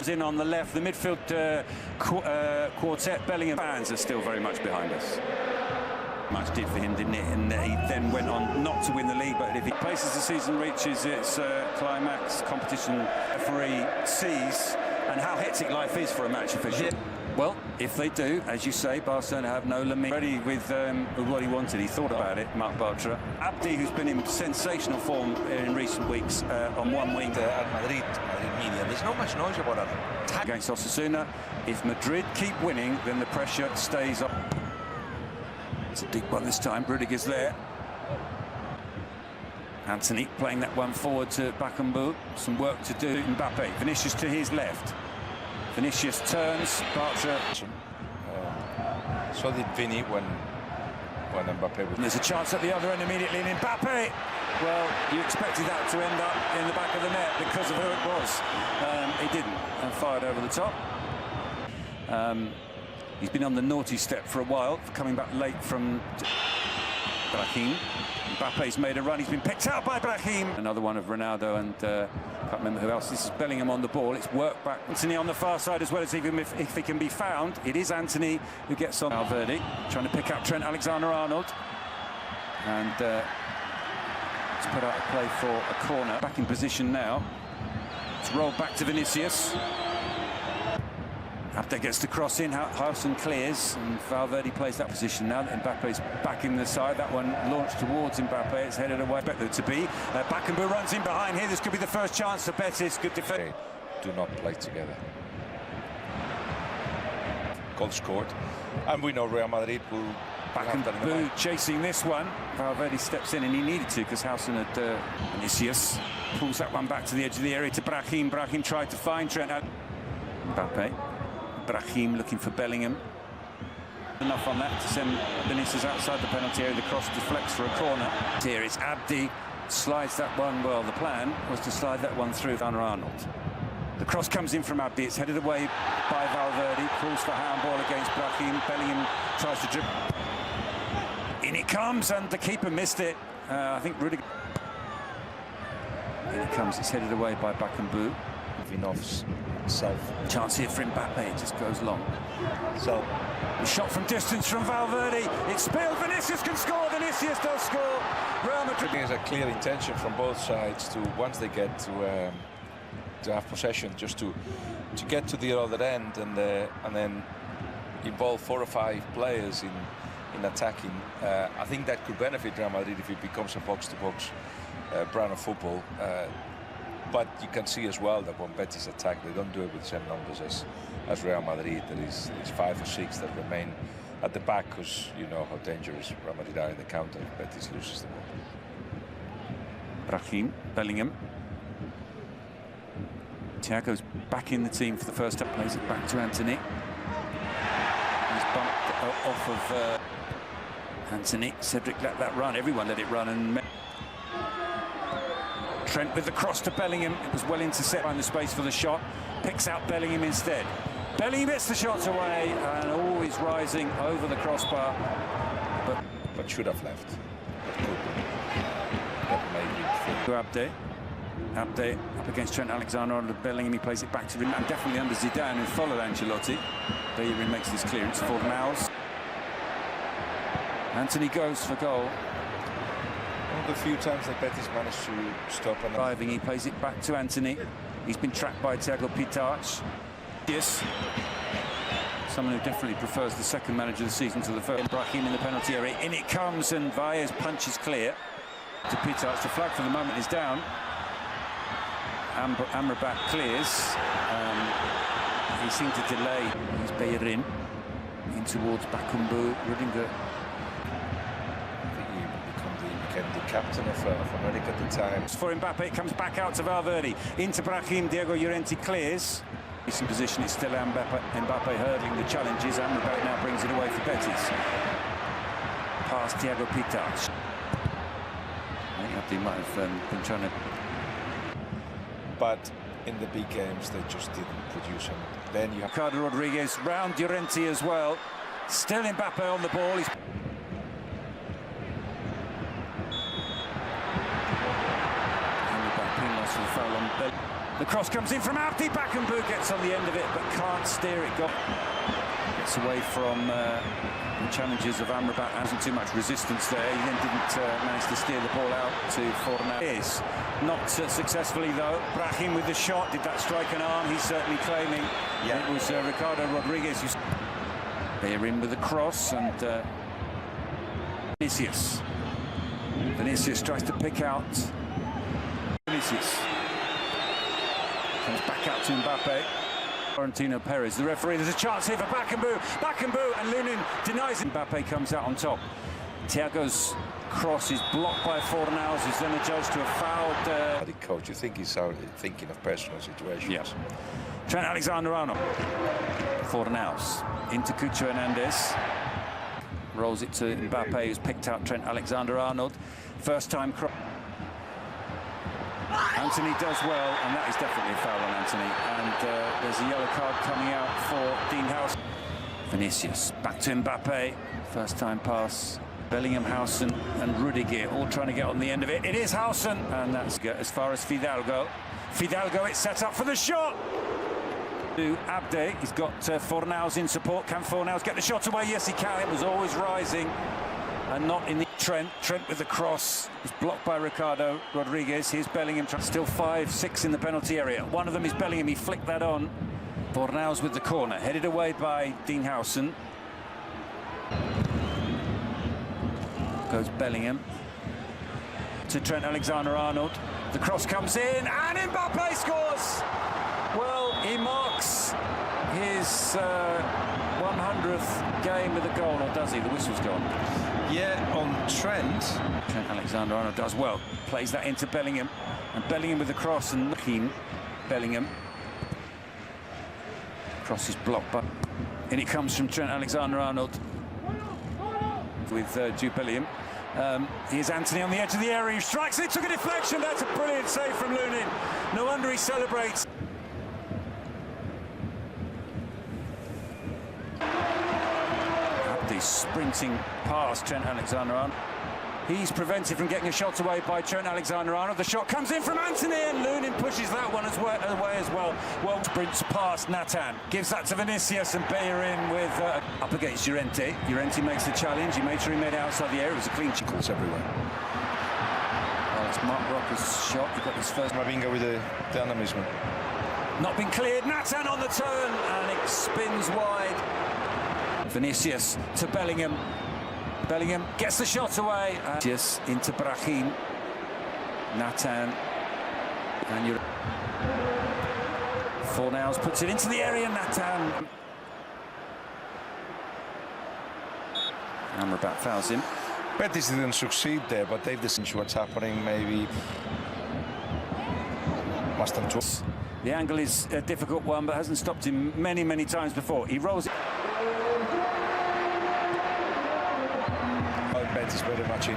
in on the left. The midfield quartet, Bellingham fans are still very much behind us. Much did for him, didn't it? And he then went on not to win the league, but if he places the season reaches its climax, competition referee sees, and how hectic life is for a match official. Yeah. Well, if they do, as you say, Barcelona have no limit. Ready with what he wanted. He thought about it, Marc Bartra. Abdi, who's been in sensational form in recent weeks, on one wing. At Madrid media, there's not much noise about it. Against Osasuna, if Madrid keep winning, then the pressure stays up. It's a deep one this time. Rudiger's there. Anthony playing that one forward to Bakambu. Some work to do. Mbappe. Vinicius to his left. Vinicius turns. Bartra. So did Vini when Mbappe was. There's a chance at the other end immediately, and Mbappe. Well, you expected that to end up in the back of the net because of who it was. He didn't, and fired over the top. He's been on the naughty step for a while, coming back late from Brahim. Mbappe's made a run. He's been picked out by Brahim. Another one of Ronaldo and can't remember who else. This is Bellingham on the ball. It's work back. Anthony on the far side as well, as even if he can be found. It is Anthony who gets on. Valverde trying to pick up Trent Alexander-Arnold. And it's put out a play for a corner. Back in position now. It's rolled back to Vinicius. Abde gets the cross in, Hausen clears, and Valverde plays that position now. Mbappe's back in the side, that one launched towards Mbappe, it's headed away. Expect there to be. Bakambu runs in behind here, this could be the first chance for Betis. Good defense. Do not play together. Goal scored, and we know Real Madrid will. Bakambu chasing this one. Valverde steps in, and he needed to because Hausen had Vinicius pulls that one back to the edge of the area to Brahim. Brahim tried to find Trent. Mbappe. Brahim looking for Bellingham. Enough on that to send Vinicius outside the penalty area. The cross deflects for a corner. Here it's Abdi, slides that one. Well, the plan was to slide that one through Arnold. The cross comes in from Abdi. It's headed away by Valverde. Calls for handball against Brahim. Bellingham tries to dribble. In it comes, and the keeper missed it. I think Rudiger. In it comes. It's headed away by Bakambu. Vinov's self. Chance here for Mbappe, it just goes long. So, a shot from distance from Valverde. It's spilled. Vinicius can score. Vinicius does score. Real Madrid. There's a clear intention from both sides to, once they get to have possession, just to get to the other end and then involve 4 or 5 players in attacking. I think that could benefit Real Madrid if it becomes a box-to-box brand of football. But you can see as well that when Betis attack, they don't do it with the same numbers as Real Madrid. There is 5 or 6 that remain at the back, because you know how dangerous Real Madrid are in the counter if Betis loses the ball. Brahim, Bellingham. Thiago's back in the team for the first time. Plays it back to Anthony. He's bumped off of Anthony. Cedric let that run. Everyone let it run. And Trent with the cross to Bellingham. It was well intercepted, find the space for the shot. Picks out Bellingham instead. Bellingham gets the shots away and always rising over the crossbar. But should have left. Abde up against Trent Alexander-Arnold. Bellingham, he plays it back to him, and definitely under Zidane, who followed Ancelotti. Bellerín makes this clearance for Maus. Anthony goes for goal. One of the few times that Betis managed to stop. And driving, he plays it back to Anthony. He's been tracked by Thiago Pitach. Yes. Someone who definitely prefers the second manager of the season to the first. Brahim in the penalty area. In it comes, and Valles punches clear to Pitach. The flag for the moment is down. Amrabat clears. He seemed to delay. He's Bellerín in towards Bakambu. Rudiger. Became the captain of America at the time. For Mbappe, it comes back out to Valverde. Into Brahim, Diego Llorente clears. Decent position, it's still Mbappe hurdling the challenges. Amrabat now brings it away for Betis. Past Thiago Pitach. I think Abdi might have been trying to... But in the big games, they just didn't produce him. Then you have Ricardo Rodriguez round Llorente as well. Still Mbappe on the ball. He's... The cross comes in from Abdi. Bakambu gets on the end of it, but can't steer it. Gets away from the challenges of Amrabat. Hasn't too much resistance there. He then didn't manage to steer the ball out to Fornals. Not successfully though. Brahim with the shot. Did that strike an arm? He's certainly claiming. Yeah. It was Ricardo Rodriguez who. Bellerín with the cross and Vinicius. Vinicius tries to pick out. Vinicius comes back out to Mbappe. Florentino Perez, the referee. There's a chance here for Bakambu. Bakambu and Lunin denies it. Mbappe comes out on top. Thiago's cross is blocked by Fornals, who's then adjudged to have fouled. The coach, you think he's thinking of personal situations? Yes. Trent Alexander-Arnold. Fornals into Cucho Hernandez. Rolls it to Mbappe, who's picked out Trent Alexander-Arnold. First time cross. Anthony does well, and that is definitely a foul on Anthony. And there's a yellow card coming out for Dean House. Vinicius back to Mbappe. First time pass. Bellingham, Hausen and Rudiger all trying to get on the end of it. It is Hausen, and that's as far as Fidalgo. Fidalgo, it's set up for the shot. To Abde, he's got Fornals in support. Can Fornals get the shot away? Yes, he can. It was always rising and not in the Trent with the cross. It's blocked by Ricardo Rodriguez. Here's Bellingham. Still 5-6 in the penalty area. One of them is Bellingham. He flicked that on. Fornals with the corner. Headed away by Dean Hausen. Goes Bellingham. To Trent Alexander-Arnold. The cross comes in and Mbappe scores! Well, he marks his 100th game with a goal, or does he? The whistle's gone. Yeah, on Trent. Trent Alexander-Arnold does well. Plays that into Bellingham. And Bellingham with the cross and looking. Bellingham. Cross is blocked, but in it comes from Trent Alexander-Arnold with Jude Bellingham. Here's Anthony on the edge of the area. He strikes it, took a deflection. That's a brilliant save from Lunin. No wonder he celebrates. Sprinting past Trent Alexander-Arnold. He's prevented from getting a shot away by Trent Alexander-Arnold. The shot comes in from Anthony and Lunin pushes that one away as well. Well, sprints past Nathan. Gives that to Vinicius and Bellerín with up against Llorente. Llorente makes the challenge. He made sure he made it outside the area. It was a clean shot. Everywhere. Oh, it's Mark Rocker's shot. He got his first. Mavinga with the dynamism. Not been cleared. Nathan on the turn and it spins wide. Vinicius to Bellingham. Bellingham gets the shot away. Just into Brahim. Nathan. And Fornals puts it into the area. Nathan. Amrabat fouls him. Betis didn't succeed there, but they've listened to what's happening. Maybe must have talked. The angle is a difficult one, but hasn't stopped him many, many times before. He rolls it. Betis very much in.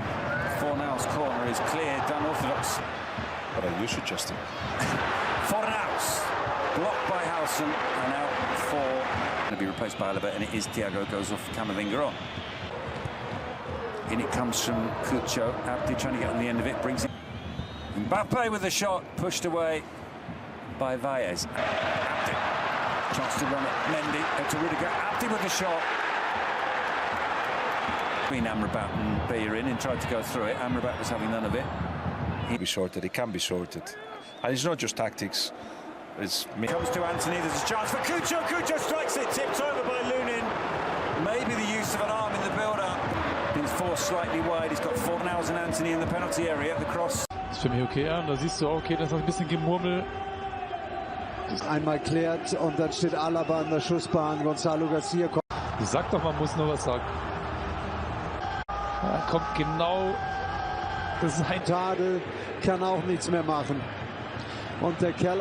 Fornals' corner is cleared, unorthodox. But I used to Justin. Fornals blocked by Hausen and out for. Going to be replaced by Alaba, and it is Thiago goes off Camavinga on. In it comes from Cucho. Abdi trying to get on the end of it, brings it. Mbappe with the shot, pushed away by Valles. Abdi. Chance to run it. Mendy to Rudiger. Abdi with the shot. Between Amrabat and Bellerín and tried to go through it. Amrabat was having none of it. It can be sorted. And it's not just tactics. It's comes to Anthony. There's a chance for Cucho. Cucho strikes it. Tipped over by Lunin. Maybe the use of an arm in the build-up. Been forced slightly wide. He's got Fornals and Anthony in the penalty area. The cross. Das ist für mich okay, ja. Da siehst du, okay, das ist ein bisschen Gemurmel. Einmal klärt und dann steht Alaba an der Schussbahn. Gonzalo Garcia kommt. Sag doch, man muss nur was sagen. Ja, kommt genau. Das ist ein Tadel, kann auch nichts mehr machen. Und der Kerl aus